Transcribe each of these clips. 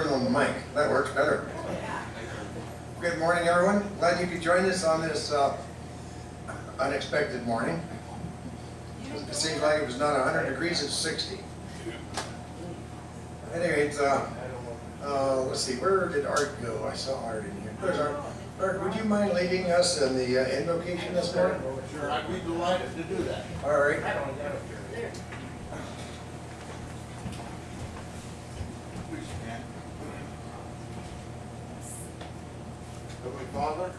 turn on the mic. That works better. Good morning, everyone. Glad you could join us on this unexpected morning. It seems like it was not 100 degrees, it's 60. Anyway, let's see, where did Art go? I saw Art in here. There's Art. Art, would you mind leading us in the invocation this morning? Sure, I'd be delighted to do that. All right. Please stand. Heavenly Father,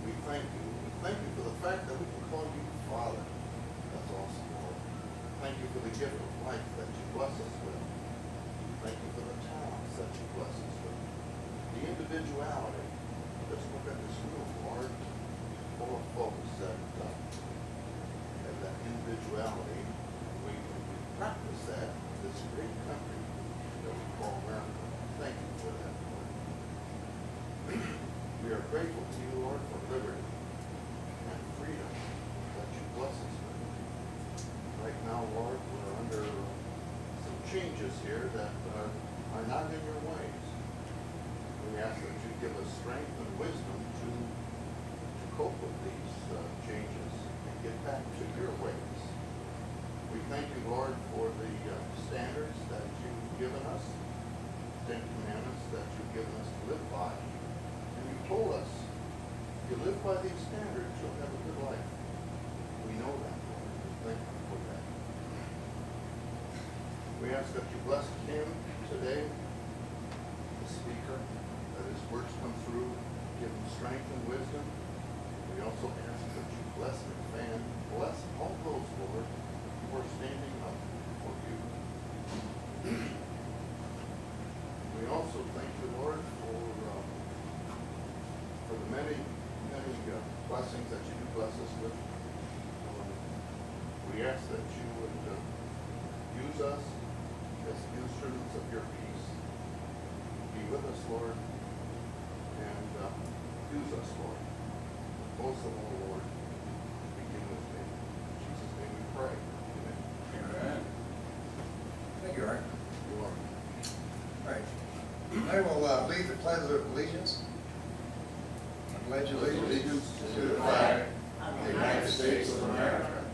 we thank you. We thank you for the fact that we can call you Father. That's awesome, Lord. Thank you for the gift of life that you bless us with. Thank you for the talents that you bless us with. The individuality. Let's look at this room, Lord, full of folks that have that individuality. We practice that in this great country that we call America. Thank you for that, Lord. We are grateful to you, Lord, for liberty and freedom that you bless us with. Right now, Lord, we're under some changes here that are not in your ways. We ask that you give us strength and wisdom to cope with these changes and get back to your ways. We thank you, Lord, for the standards that you've given us, 10 commandments that you've given us to live by. And you told us, if you live by these standards, you'll have a good life. We know that, Lord. We thank you for that. We ask that you bless him today, the speaker, that his words come through, give him strength and wisdom. We also ask that you bless McFan, bless all those, Lord, who are standing up for you. We also thank you, Lord, for the many blessings that you do bless us with. We ask that you would use us as instruments of your peace. Be with us, Lord, and use us, Lord. Most of all, Lord, begin with me. In Jesus' name we pray. Amen. Amen. Thank you, Art. You're welcome. All right. I will lead the pledge of allegiance. I pledge allegiance To the flag of the United States of America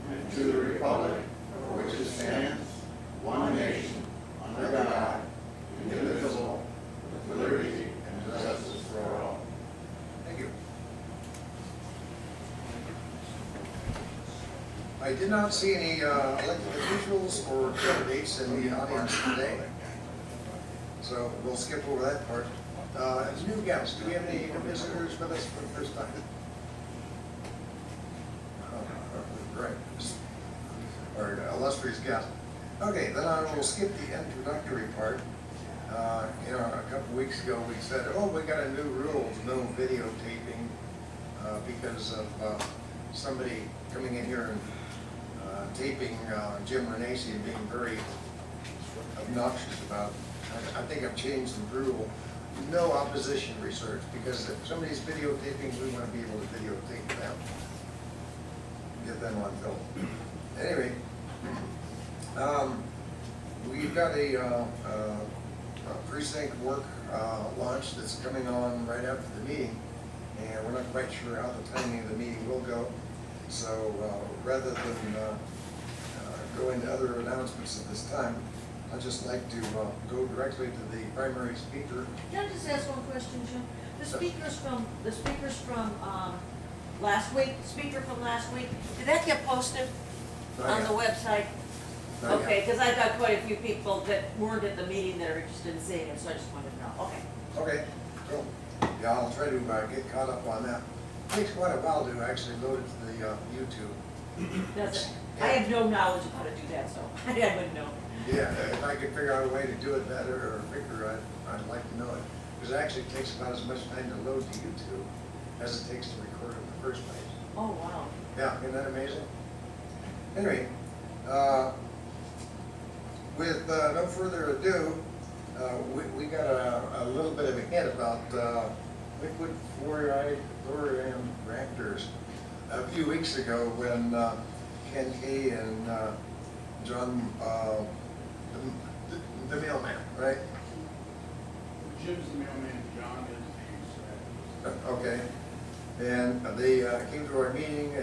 and to the republic for which it stands, one nation, under God, indivisible, with liberty and justice for all. Thank you. I did not see any elected officials or candidates in the audience today, so we'll skip over that part. New guests, do we have any visitors with us for the first time? Right, or illustrious guest. Okay, then I will skip the introductory part. A couple weeks ago we said, oh, we got a new rules, no videotaping, because of somebody coming in here and taping Jim Renacci and being very obnoxious about. I think I've changed the rule. No opposition research, because if somebody's videotaping, we want to be able to videotape them. Get them on film. Anyway, we've got a precinct work launch that's coming on right after the meeting, and we're not quite sure how the timing of the meeting will go. So rather than go into other announcements at this time, I'd just like to go directly to the primary speaker. Can I just ask one question, Jim? The speakers from last week, speaker from last week, did that get posted on the website? Not Okay, yet. because I've got quite a few people that weren't at the meeting that are interested in seeing it, so I just wanted to know. Okay. Okay, cool. Yeah, I'll try to get caught up on that. Takes quite a while to actually load it to the YouTube. Does it? I have no knowledge of how to do that, so I wouldn't know. Yeah, if I could figure out a way to do it better or quicker, I'd like to know it. Because it actually takes about as much time to load to YouTube as it takes to record in the first place. Oh, wow. Yeah, isn't that amazing? Anyway, with no further ado, we got a little bit of a hint about liquid fluoride thorium reactors a few weeks ago when Ken Kay and John, the mailman, right? Jim's the mailman, John is the Okay. And they came to our meeting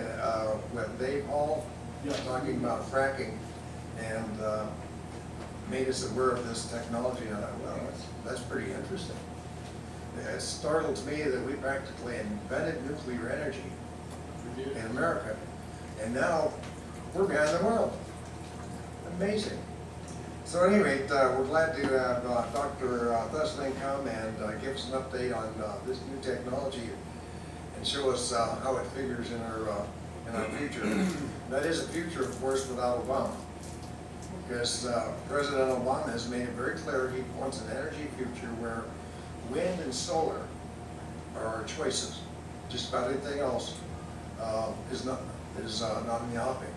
with Dave Hall, Yes. talking about fracking, and made us aware of this technology. And I thought, well, that's pretty interesting. It startles me that we practically invented nuclear energy in America, and now we're behind the world. Amazing. So at any rate, we're glad to have Dr. Thesseling come and give us an update on this new technology and show us how it figures in our future. That is a future, of course, without Obama, because President Obama has made it very clear he wants an energy future where wind and solar are our choices. Just about anything else is not in the offing.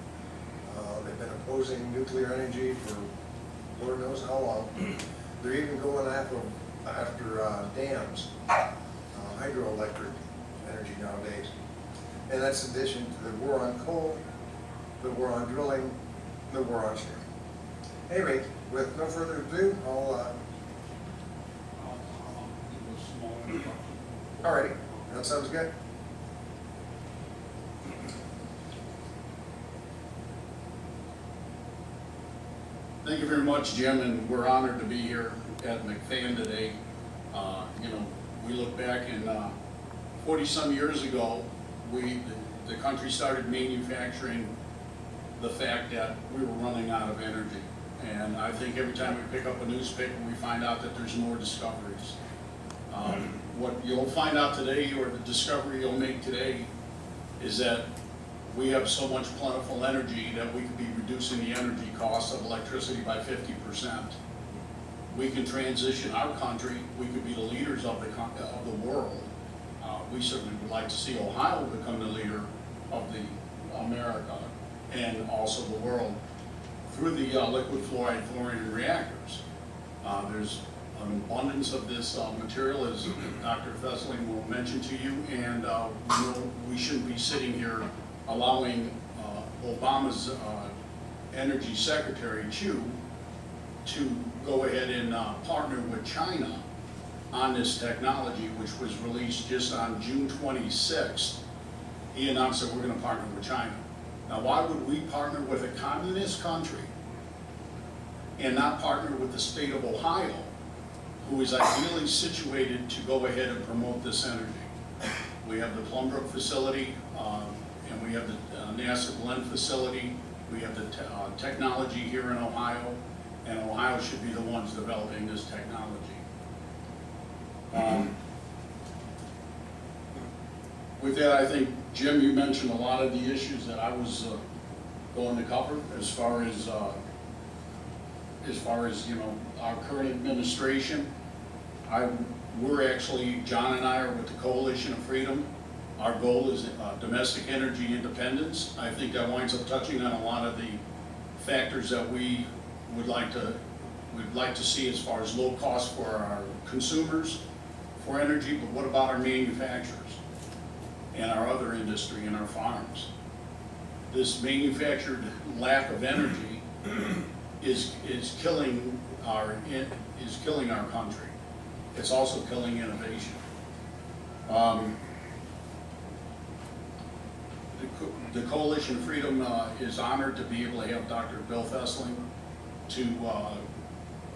They've been opposing nuclear energy for Lord knows how long. They're even going after dams, hydroelectric energy nowadays. And that's in addition to the war on coal, the war on drilling, the war on shale. Anyway, with no further ado, alrighty, that sounds good. Thank you very much, Jim, and we're honored to be here at McFan today. We look back and 40-some years ago, the country started manufacturing the fact that we were running out of energy. And I think every time we pick up a newspaper, we find out that there's more discoveries. What you'll find out today, or the discovery you'll make today, is that we have so much plentiful energy that we could be reducing the energy cost of electricity by 50%. We can transition our country, we could be the leaders of the world. We certainly would like to see Ohio become the leader of America and also the world through the liquid fluoride thorium reactors. There's an abundance of this material, as Dr. Thesseling will mention to you, and we shouldn't be sitting here allowing Obama's Energy Secretary Chu to go ahead and partner with China on this technology, which was released just on June 26th. He announced that we're going to partner with China. Now, why would we partner with a communist country and not partner with the state of Ohio, who is ideally situated to go ahead and promote this energy? We have the Plumbrook facility, and we have the NASA Glen facility. We have the technology here in Ohio, and Ohio should be the ones developing this technology. With that, I think, Jim, you mentioned a lot of the issues that I was going to cover as far as our current administration. John and I are with the Coalition of Freedom. Our goal is domestic energy independence. I think that winds up touching on a lot of the factors that we'd like to see as far as low cost for our consumers for energy, but what about our manufacturers and our other industry and our farms? This manufactured lack of energy is killing our country. It's also killing innovation. The Coalition of Freedom is honored to be able to have Dr. Bill Thesseling to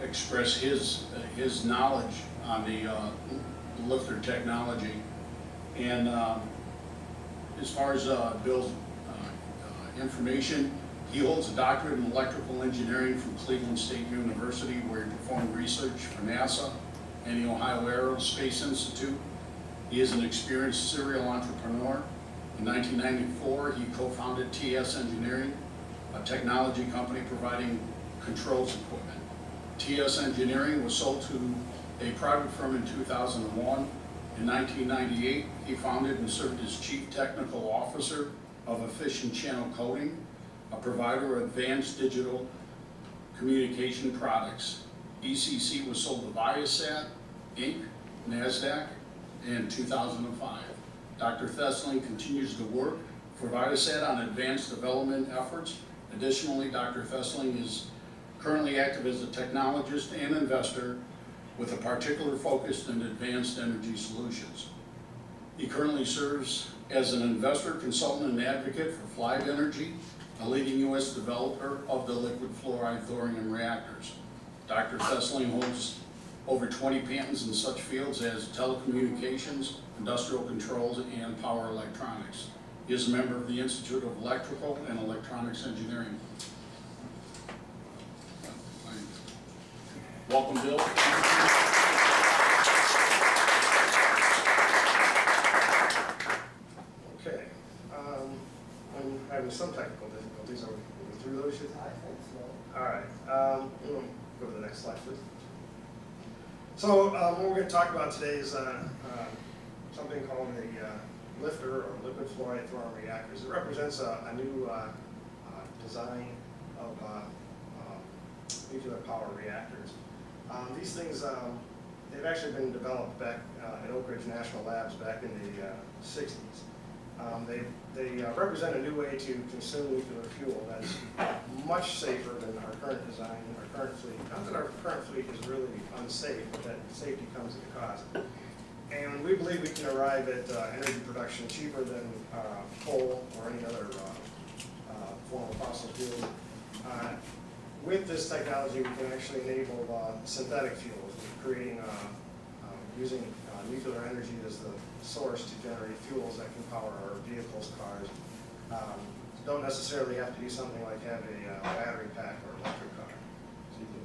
express his knowledge on the lifter technology. And as far as Bill's information, he holds a doctorate in electrical engineering from Cleveland State University, where he performed research for NASA and the Ohio Aerospace Institute. He is an experienced serial entrepreneur. In 1994, he co-founded TS Engineering, a technology company providing controls equipment. TS Engineering was sold to a private firm in 2001. In 1998, he founded and served as Chief Technical Officer of Efficient Channel Coding, a provider of advanced digital communication products. ECC was sold to Viasat, Inc., NASDAQ, in 2005. Dr. Thesseling continues to work for Viasat on advanced development efforts. Additionally, Dr. Thesseling is currently active as a technologist and investor with a particular focus in advanced energy solutions. He currently serves as an investor, consultant, and advocate for Floride Energy, a leading U.S. developer of the liquid fluoride thorium reactors. Dr. Thesseling holds over 20 patents in such fields as telecommunications, industrial controls, and power electronics. He is a member of the Institute of Electrical and Electronics Engineering. Welcome, Bill. Okay, I'm having some technical difficulties. Are we through those yet? I think so. All right, we'll go to the next slide, please. So what we're going to talk about today is something called a lifter or liquid fluoride thorium reactors. It represents a new design of nuclear power reactors. These things, they've actually been developed back at Oak Ridge National Labs back in the 60s. They represent a new way to consume nuclear fuel that's much safer than our current design, our current fleet. Not that our current fleet is really unsafe, but that safety comes at a cost. And we believe we can arrive at energy production cheaper than coal or any other form of fossil fuel. With this technology, we can actually enable synthetic fuels, creating using nuclear energy as the source to generate fuels that can power our vehicles, cars. Don't necessarily have to do something like have a battery pack or electric car. So you can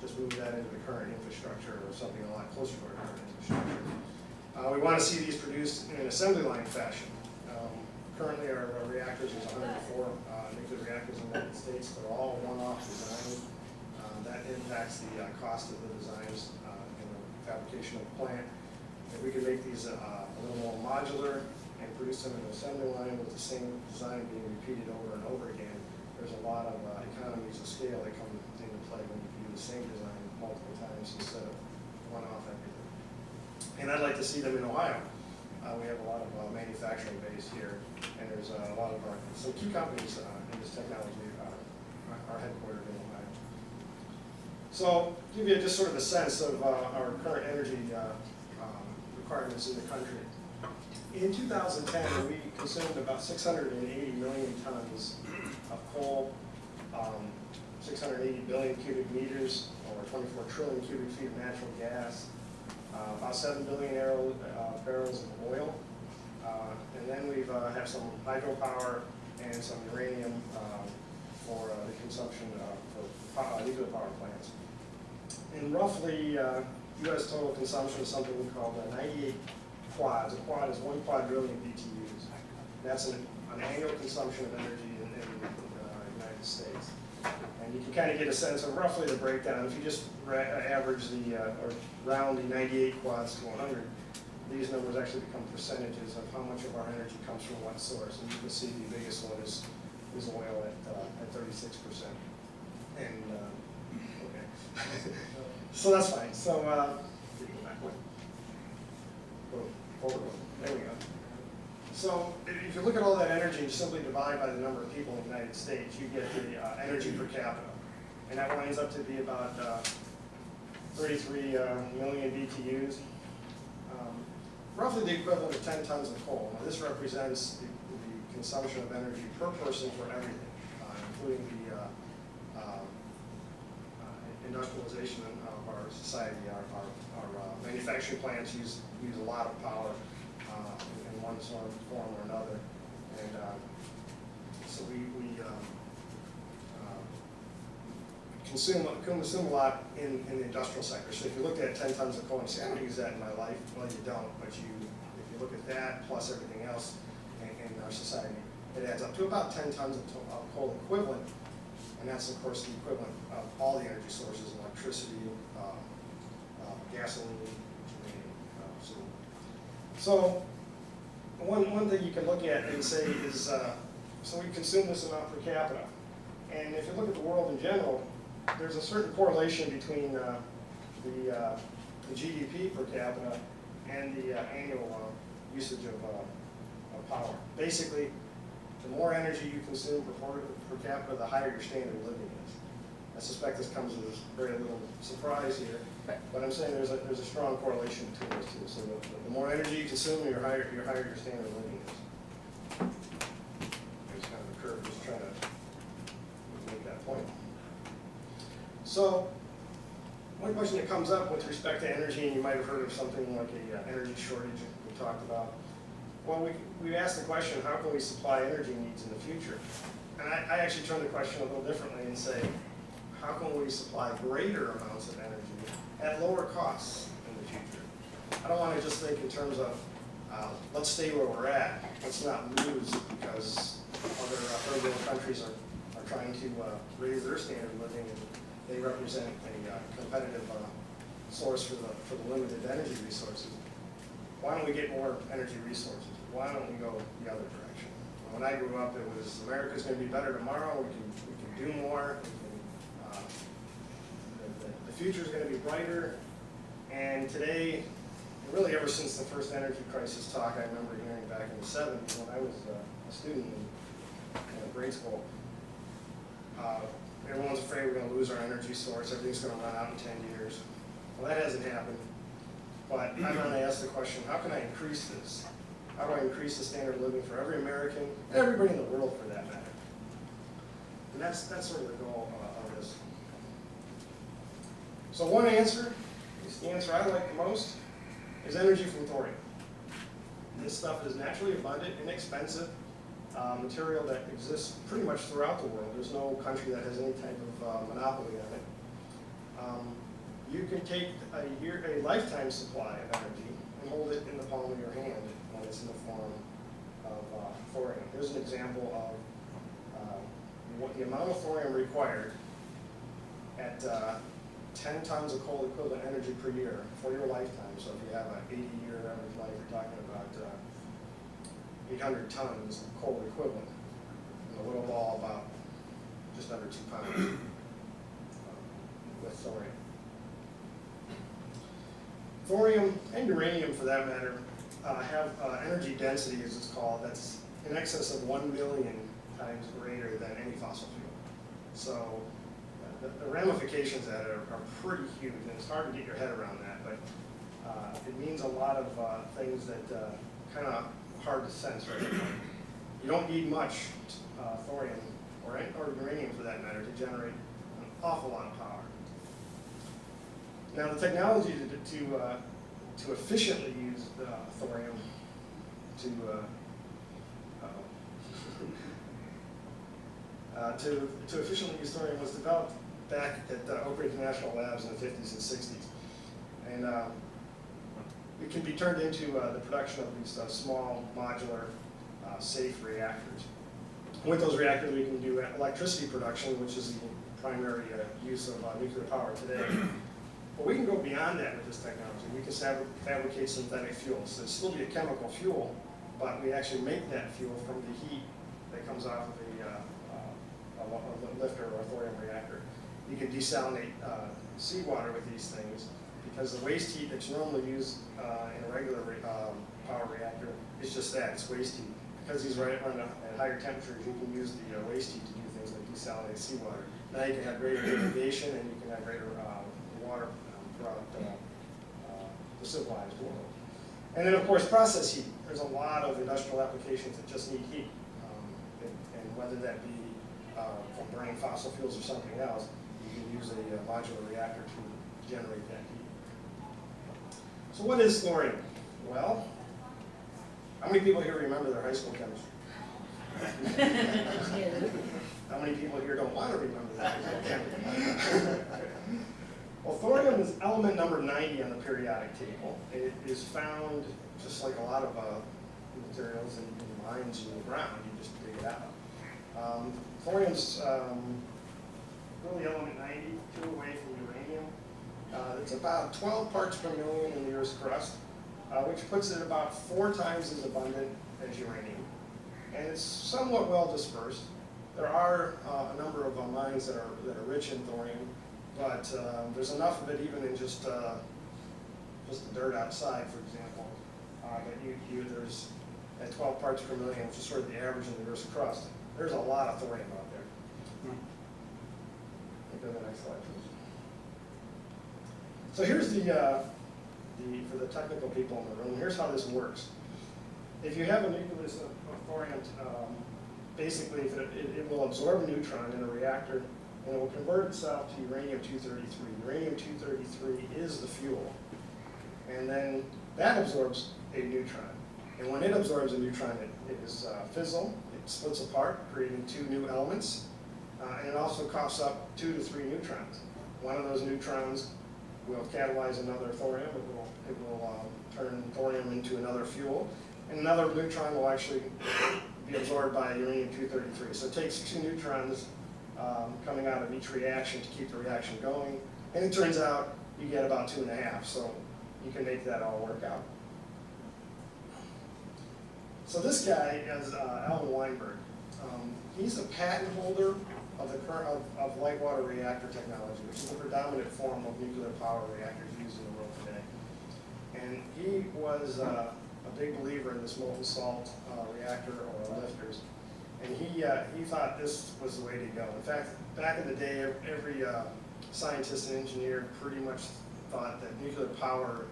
just move that into the current infrastructure or something a lot closer to our current infrastructure. We want to see these produced in an assembly line fashion. Currently, our reactors, there's 104 nuclear reactors in the United States. They're all one-off designs. That impacts the cost of the designs and the fabrication of the plant. If we could make these a little more modular and produce them in an assembly line with the same design being repeated over and over again, there's a lot of economies of scale that come into play when you can do the same design multiple times instead of one-off everything. And I'd like to see them in Ohio. We have a lot of manufacturing base here, and there's a lot of some key companies in this technology are headquartered in Ohio. So, give you just sort of a sense of our current energy requirements in the country. In 2010, we consumed about 680 million tons of coal, 680 billion cubic meters, or 24 trillion cubic feet of natural gas, about 7 billion barrels of oil, and then we have some hydropower and some uranium for the consumption for nuclear power plants. And roughly, U.S. total consumption is something we call the 98 quads. A quad is 1 quadrillion BTUs. That's an annual consumption of energy in the United States. And you can kind of get a sense of roughly the breakdown. If you just average or round the 98 quads to 100, these numbers actually become percentages of how much of our energy comes from what source. And you can see the biggest one is oil at 36%. And, okay. So that's fine. So, go back one. Go forward one. There we go. So if you look at all that energy and simply divide by the number of people in the United States, you get the energy per capita. And that winds up to be about 33 million BTUs. Roughly the equivalent of 10 tons of coal. Now this represents the consumption of energy per person for everything, including the industrialization of our society. Our manufacturing plants use a lot of power in one sort of form or another, and so we consume a lot in the industrial sector. So if you look at 10 tons of coal and say, I don't use that in my life, well you don't, but if you look at that plus everything else in our society, it adds up to about 10 tons of coal equivalent, and that's of course the equivalent of all the energy sources: electricity, gasoline, so one thing you can look at and say is, so we consume this amount per capita, and if you look at the world in general, there's a certain correlation between the GDP per capita and the annual usage of power. Basically, the more energy you consume per capita, the higher your standard of living is. I suspect this comes as a very little surprise here. But I'm saying there's a strong correlation between those two. So the more energy you consume, your higher your standard of living is. There's kind of a curve just trying to make that point. So one question that comes up with respect to energy, and you might have heard of something like a energy shortage we talked about. Well, we asked the question, how can we supply energy needs in the future? And I actually turn the question a little differently and say, how can we supply greater amounts of energy at lower costs in the future? I don't want to just think in terms of, let's stay where we're at, let's not lose because other third world countries are trying to raise their standard of living, and they represent a competitive source for the limited energy resources. Why don't we get more energy resources? Why don't we go the other direction? When I grew up, it was America's going to be better tomorrow. We can do more. The future is going to be brighter. And today, really ever since the first energy crisis talk I remember hearing back in the 70s when I was a student in grade school, everyone's afraid we're going to lose our energy source. Everything's going to run out in 10 years. Well, that hasn't happened. But I'm going to ask the question, how can I increase this? How do I increase the standard of living for every American, everybody in the world for that matter? And that's sort of the goal of this. So one answer, at least the answer I like the most, is energy from thorium. This stuff is naturally abundant, inexpensive material that exists pretty much throughout the world. There's no country that has any type of monopoly on it. You can take a lifetime supply of energy and hold it in the palm of your hand when it's in the form of thorium. Here's an example of what the amount of thorium required at 10 tons of coal equivalent energy per year for your lifetime. So if you have an 80-year average life, you're talking about 800 tons of coal equivalent. And a little ball about just under 2 pounds with thorium. Thorium and uranium, for that matter, have energy density, as it's called, that's in excess of 1 million times greater than any fossil fuel. So the ramifications of that are pretty huge, and it's hard to get your head around that, but it means a lot of things that kind of hard to sense right now. You don't need much thorium, or uranium for that matter, to generate an awful lot of power. Now, the technology to efficiently use thorium to efficiently use thorium was developed back at Oak Ridge National Labs in the 50s and 60s, and it can be turned into the production of these small, modular, safe reactors. With those reactors, we can do electricity production, which is the primary use of nuclear power today. But we can go beyond that with this technology. We can fabricate synthetic fuels. So it'll still be a chemical fuel, but we actually make that fuel from the heat that comes off of a lifter or a thorium reactor. You can desalinate seawater with these things because the waste heat that's normally used in a regular power reactor is just that, it's waste heat. Because these run at higher temperatures, you can use the waste heat to do things like desalinate seawater. Now you can have greater irrigation and you can have greater water throughout the civilized world. And then, of course, process heat. There's a lot of industrial applications that just need heat. And whether that be from burning fossil fuels or something else, you can use a modular reactor to generate that heat. So what is thorium? Well, how many people here remember their high school chemistry? How many people here don't want to remember that high school chemistry? Well, thorium is element number 90 on the periodic table. It is found, just like a lot of materials in mines in the ground, you just dig it out. Thorium's really element 90, 2 away from uranium. It's about 12 parts per million in the Earth's crust, which puts it about 4 times as abundant as uranium. And it's somewhat well dispersed. There are a number of mines that are rich in thorium, but there's enough of it even in just the dirt outside, for example, that there's at 12 parts per million, which is sort of the average in the Earth's crust. There's a lot of thorium out there. Go to the next slide, please. So here's for the technical people in the room, here's how this works. If you have a nucleus of thorium, basically it will absorb a neutron in a reactor and it will convert itself to uranium-233. Uranium-233 is the fuel. And then that absorbs a neutron. And when it absorbs a neutron, it is fissile, it splits apart, creating two new elements. And it also coughs up 2 to 3 neutrons. One of those neutrons will catalyze another thorium. It will turn thorium into another fuel. And another neutron will actually be absorbed by uranium-233. So it takes 2 neutrons coming out of each reaction to keep the reaction going. And it turns out you get about 2.5. So you can make that all work out. So this guy is Alvin Weinberg. He's a patent holder of the current of light water reactor technology, which is the predominant form of nuclear power reactors used in the world today. And he was a big believer in this molten salt reactor or lifters. And he thought this was the way to go. In fact, back in the day, every scientist and engineer pretty much thought that nuclear power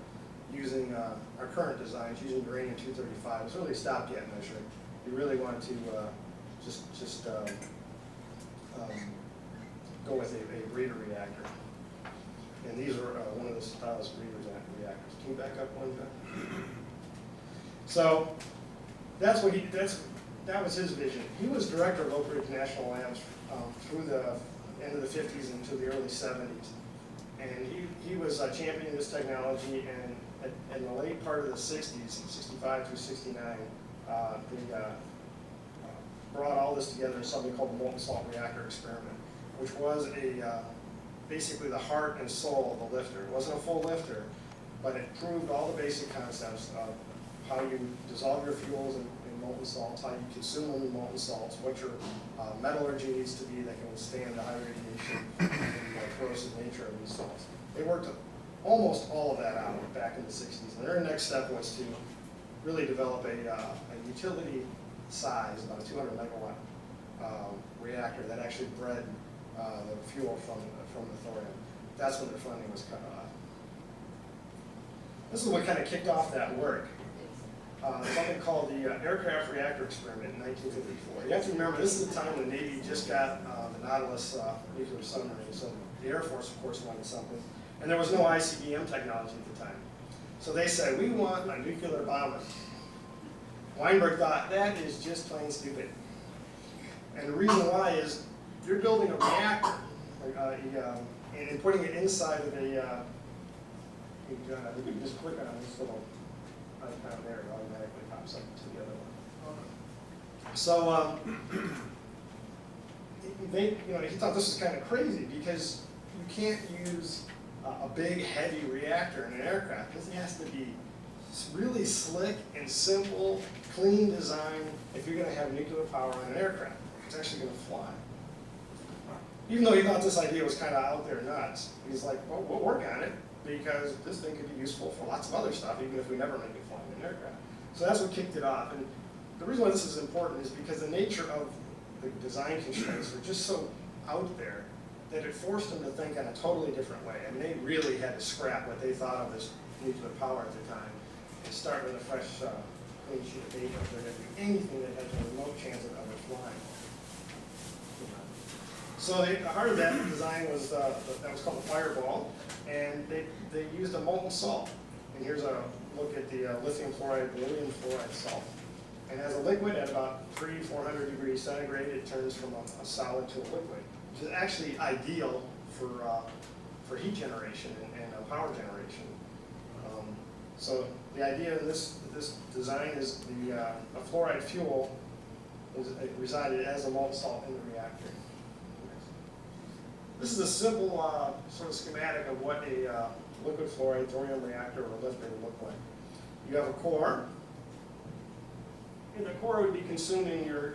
using our current designs, using uranium-235, was really stopped yet measuring. We really wanted to just go with a breeder reactor. And these are one of the styles of breeders reactors. Can you back up one, John? So that was his vision. He was director of Oak Ridge National Labs through the end of the 50s into the early 70s. And he was championing this technology, and in the late part of the 60s, 65 through 69, they brought all this together in something called the molten salt reactor experiment, which was basically the heart and soul of the lifter. It wasn't a full lifter, but it proved all the basic concepts of how you dissolve your fuels in molten salts, how you consume them in molten salts, what your metallurgy needs to be that can withstand the high radiation and corrosive nature of these salts. They worked almost all of that out back in the 60s. And their next step was to really develop a utility size, about a 200 megawatt reactor that actually bred the fuel from the thorium. That's when their funding was cut off. This is what kind of kicked off that work. Something called the aircraft reactor experiment in 1954. You have to remember, this is the time when the Navy just got the Nautilus nuclear submarine, so the Air Force, of course, wanted something. And there was no ICBM technology at the time. So they said, we want a nuclear bomber. Weinberg thought, that is just plain stupid. And the reason why is, you're building a reactor, and putting it inside of a, you can just click on this little icon there, it automatically pops up to the other one. So he thought this was kind of crazy because you can't use a big, heavy reactor in an aircraft. This has to be really slick and simple, clean design if you're going to have nuclear power on an aircraft. It's actually going to fly. Even though he thought this idea was kind of out there nuts, he's like, well, we'll work on it because this thing could be useful for lots of other stuff, even if we never make it fly in an aircraft. So that's what kicked it off. And the reason why this is important is because the nature of the design constraints were just so out there that it forced them to think in a totally different way. I mean, they really had to scrap what they thought of as nuclear power at the time and start with a fresh, clean sheet of paper if they're going to do anything that has a remote chance of ever flying. So the heart of that design was, that was called the Fireball, and they used a molten salt. And here's a look at the lithium fluoride, beryllium fluoride salt. And as a liquid at about 300-400 degrees centigrade, it turns from a solid to a liquid, which is actually ideal for heat generation and power generation. So the idea in this design is a fluoride fuel resided as a molten salt in the reactor. This is a simple sort of schematic of what a liquid fluoride thorium reactor or lifter would look like. You have a core. And the core would be consuming your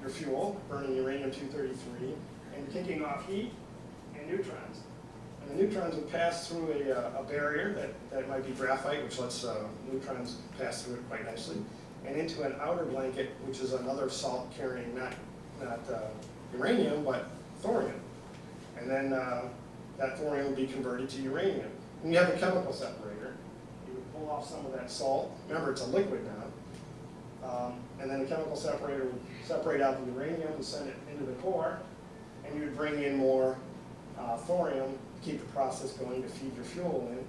fuel, burning uranium-233, and kicking off heat and neutrons. And the neutrons would pass through a barrier that might be graphite, which lets neutrons pass through it quite nicely, and into an outer blanket, which is another salt carrying not uranium, but thorium. And then that thorium would be converted to uranium. And you have a chemical separator. You would pull off some of that salt. Remember, it's a liquid now. And then the chemical separator would separate out the uranium and send it into the core. And you would bring in more thorium to keep the process going to feed your fuel in.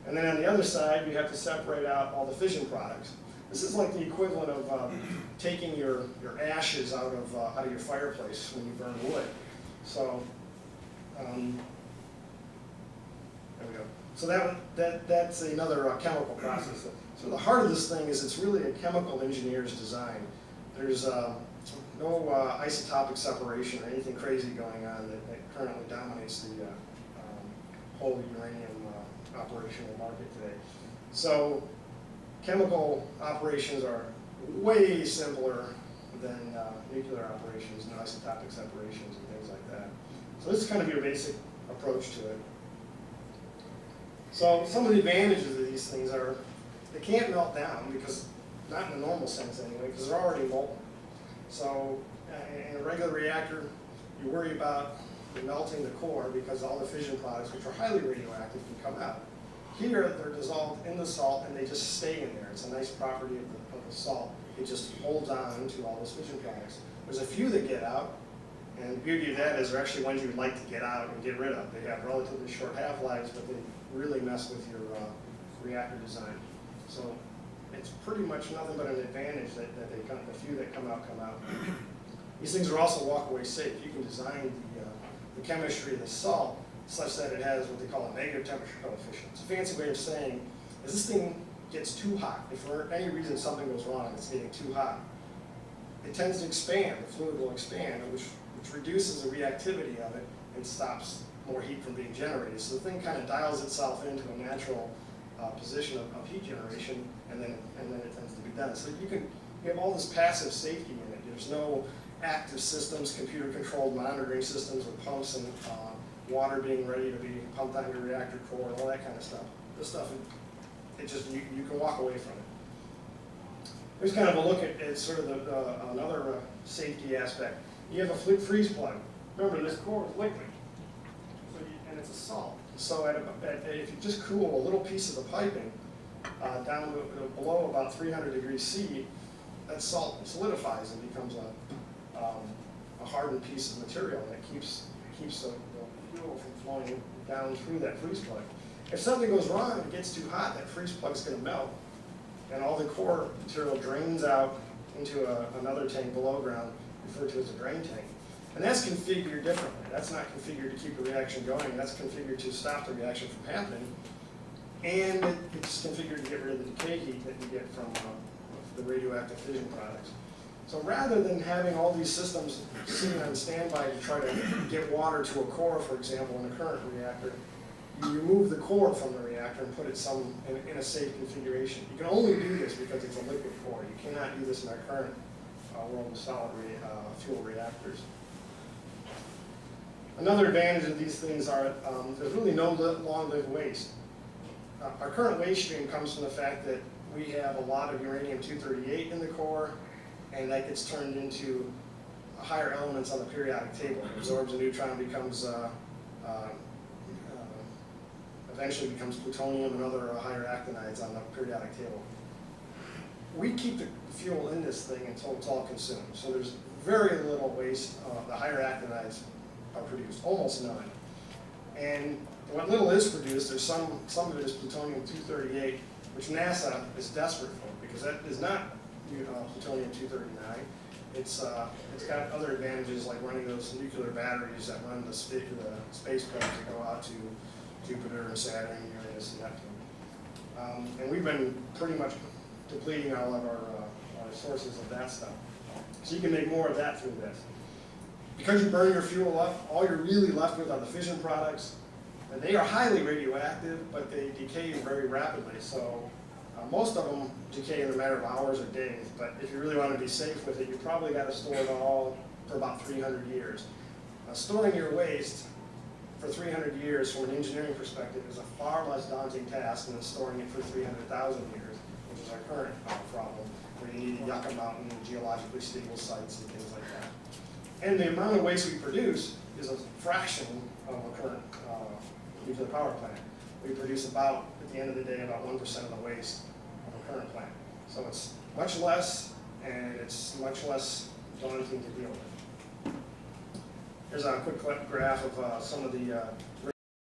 And then on the other side, you have to separate out all the fission products. This is like the equivalent of taking your ashes out of your fireplace when you burn wood. So, there we go. So that's another chemical process. So the heart of this thing is it's really a chemical engineer's design. There's no isotopic separation or anything crazy going on that currently dominates the whole uranium operational market today. So chemical operations are way simpler than nuclear operations and isotopic separations and things like that. So this is kind of your basic approach to it. So some of the advantages of these things are they can't melt down, because not in the normal sense anyway, because they're already molten. So in a regular reactor, you worry about melting the core because all the fission products, which are highly radioactive, can come out. Here, they're dissolved in the salt and they just stay in there. It's a nice property of the salt. It just holds on to all those fission products. There's a few that get out, and the beauty of that is they're actually ones you'd like to get out and get rid of. They have relatively short half-lives, but they really mess with your reactor design. So it's pretty much nothing but an advantage that the few that come out, come out. These things are also walk-away safe. You can design the chemistry of the salt such that it has what they call a negative temperature coefficient. It's a fancy way of saying, as this thing gets too hot, if for any reason something goes wrong, it's getting too hot, it tends to expand, the fluid will expand, which reduces the reactivity of it and stops more heat from being generated. So the thing kind of dials itself into a natural position of heat generation, and then it tends to be done. So you have all this passive safety in it. There's no active systems, computer-controlled monitoring systems with pumps and water being ready to be pumped onto your reactor core and all that kind of stuff. This stuff, you can walk away from it. Here's kind of a look at sort of another safety aspect. You have a freeze plug. Remember, this core is liquid, and it's a salt. So if you just cool a little piece of the piping down to below about 300 degrees C, that salt solidifies and becomes a hardened piece of material, and it keeps the fuel from flowing down through that freeze plug. If something goes wrong, it gets too hot, that freeze plug's going to melt, and all the core material drains out into another tank below ground, referred to as a drain tank. And that's configured differently. That's not configured to keep the reaction going. That's configured to stop the reaction from happening. And it's configured to get rid of the decay heat that you get from the radioactive fission products. So rather than having all these systems sitting on standby to try to get water to a core, for example, in a current reactor, you remove the core from the reactor and put it in a safe configuration. You can only do this because it's a liquid core. You cannot do this in our current world of solid fuel reactors. Another advantage of these things are there's really no long-lived waste. Our current waste stream comes from the fact that we have a lot of uranium-238 in the core, and that gets turned into higher elements on the periodic table. It absorbs a neutron, eventually becomes plutonium and other higher actinides on the periodic table. We keep the fuel in this thing until it's all consumed. So there's very little waste. The higher actinides are produced, almost none. And what little is produced, there's some of it is plutonium-238, which NASA is desperate for, because that is not plutonium-239. It's got other advantages like running those nuclear batteries that run the space probes that go out to Jupiter and Saturn, Uranus, and Neptune. And we've been pretty much depleting all of our sources of that stuff. So you can make more of that through this. Because you burn your fuel up, all you're really left with are the fission products. And they are highly radioactive, but they decay very rapidly. So most of them decay in a matter of hours or days. But if you really want to be safe with it, you probably got to store it all for about 300 years. Storing your waste for 300 years from an engineering perspective is a far less daunting task than storing it for 300,000 years, which is our current problem, where you need to yucca mountain and geologically stable sites and things like that. And the amount of waste we produce is a fraction of a current nuclear power plant. we produce about, at the end of the day, about 1% of the waste of a current plant. So it's much less, and it's much less daunting to deal with. Here's a quick graph of some of the